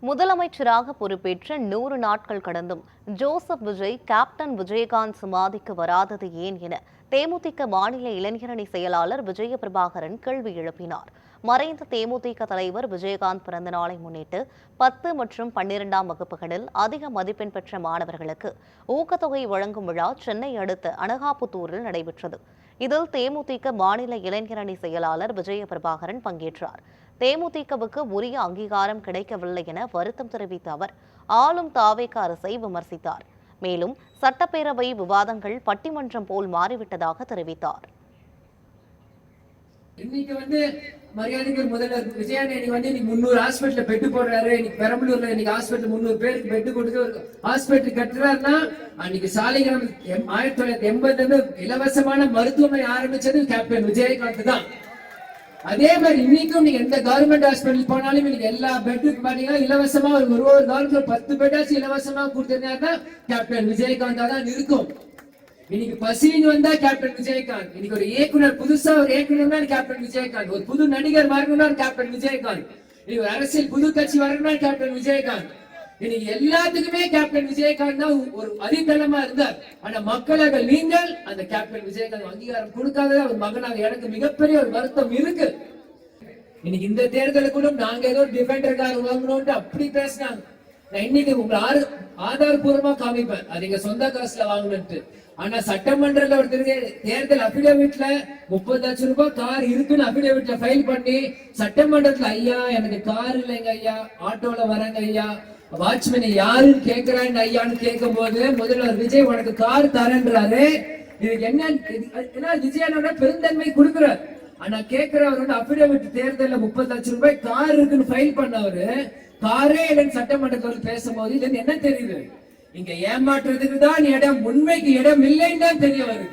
முதலமைச்சராக பொறுப்பேற்ற 100 நாட்கள் கடந்தும் ஜோசப் விஜய் கேப்டன் விஜயகாந்த் சமாதிக்கு வராதது ஏன் என தேமுதிக மாநில இளைஞரணி செயலாளர் விஜய பிரபாகரன் கேள்வி எழுப்பினார். மறைந்த தேமுதிக தலைவர் விஜயகாந்த் பிறந்த நாளை முன்னிட்டு 10 மற்றும் 12ஆம் வகுப்புகளில் அதிக மதிப்பெண் பெற்ற மாணவர்களுக்கு ஊக்கத்தொகை வழங்கும் விழா சென்னை அடுத்த அனகாபுத்தூரில் நடைபெற்றது. இதில் தேமுதிக மாநில இளைஞரணி செயலாளர் விஜய பிரபாகரன் பங்கேற்றார். தேமுதிகவுக்கு உரிய அங்கீகாரம் கிடைக்கவில்லை என வருத்தம் தெரிவித்த அவர் ஆளும் தாவேக அரசை விமர்சித்தார். மேலும் சட்டப்பேரவை விவாதங்கள் பட்டிமன்றம் போல் மாறிவிட்டதாக தெரிவித்தார். இன்னைக்கு மரியாதைக்கு முதல்வர் விஜயானி 300 ஹாஸ்பிட்டல் பெட்டு போடுறாரு. இன்னைக்கு பெரம்பலூர்ல ஹாஸ்பிட்டல் 300 பேருக்கு பெட்டு கொடுத்து ஒரு ஹாஸ்பிட்டல் கட்டுறாருன்னா அன்னைக்கு சாலைகிராம் 1980 இலவசமான மருத்துவமனை ஆரம்பிச்சது கேப்டன் விஜயகாந்த் தான். அதே மாதிரி இன்னைக்கும் நீங்க எந்த கவர்மெண்ட் ஹாஸ்பிட்டல் போனாலும் இன்னைக்கு எல்லா பெட்டுக்கு பாத்தீங்கன்னா இலவசமா ஒரு காலத்துல 10 பெட்டாச்சும் இலவசமா கொடுத்திருந்தா கேப்டன் விஜயகாந்த் தான் இருக்கும். இன்னைக்கு பசின்னு வந்தா கேப்டன் விஜயகாந்த், இன்னைக்கு ஒரு இயக்குனர் புதுசா ஒரு இயக்குனர் கேப்டன் விஜயகாந்த், ஒரு புது நடிகர் வரணும்னா கேப்டன் விஜயகாந்த், இன்னைக்கு ஒரு அரசியல் புது கட்சி வரணும்னா கேப்டன் விஜயகாந்த். இன்னைக்கு எல்லாத்துக்குமே கேப்டன் விஜயகாந்த் தான் ஒரு அடித்தளமா இருந்தார். ஆனா மக்களாக நீங்கள் அந்த கேப்டன் விஜயகாந்த் அங்கீகாரம் கொடுக்காத ஒரு மகனாக எனக்கு மிகப்பெரிய ஒரு வருத்தம் இருக்கு. இன்னைக்கு இந்த தேர்தலுக்கு கூட நாங்க ஏதோ டிஃபெண்டர் கார் வாங்கணும்னு அப்படி பேசினாங்க. நான் இன்னைக்கு உங்களை ஆதாரபூர்வமா காமிப்பேன் அது எங்க சொந்த காசுல வாங்கணும்ட்டு. ஆனா சட்டமன்றத்துல ஒரு தேர்தல் அபிடேவிட்ல 30 லட்சம் ரூபாய் கார் இருக்குன்னு அபிடேவிட்ல ஃபைல் பண்ணி சட்டமன்றத்துல ஐயா எனக்கு கார் இல்லைங்க ஐயா, ஆட்டோல வரங்க ஐயா, வாட்ச்மேன் யாருன்னு கேட்கிறான்னு ஐயான்னு கேட்கும் போது முதல்வர் விஜய் உனக்கு கார் தரேன்றாரு. இதுக்கு என்ன விஜயனோட பெருந்தன்மை கொடுக்கிறார். ஆனா கேட்கிறவர் அபிடேவிட் தேர்தல 30 லட்சம் ரூபாய் கார் இருக்குன்னு ஃபைல் பண்ணவரு காரே இல்லைன்னு சட்டமன்றத்தில் பேசும்போது இது என்ன தெரியுது? இங்க ஏமாற்றுறதுக்கு தான் இடம், உண்மைக்கு இடம் இல்லைன்னு தான் தெரிய வருது.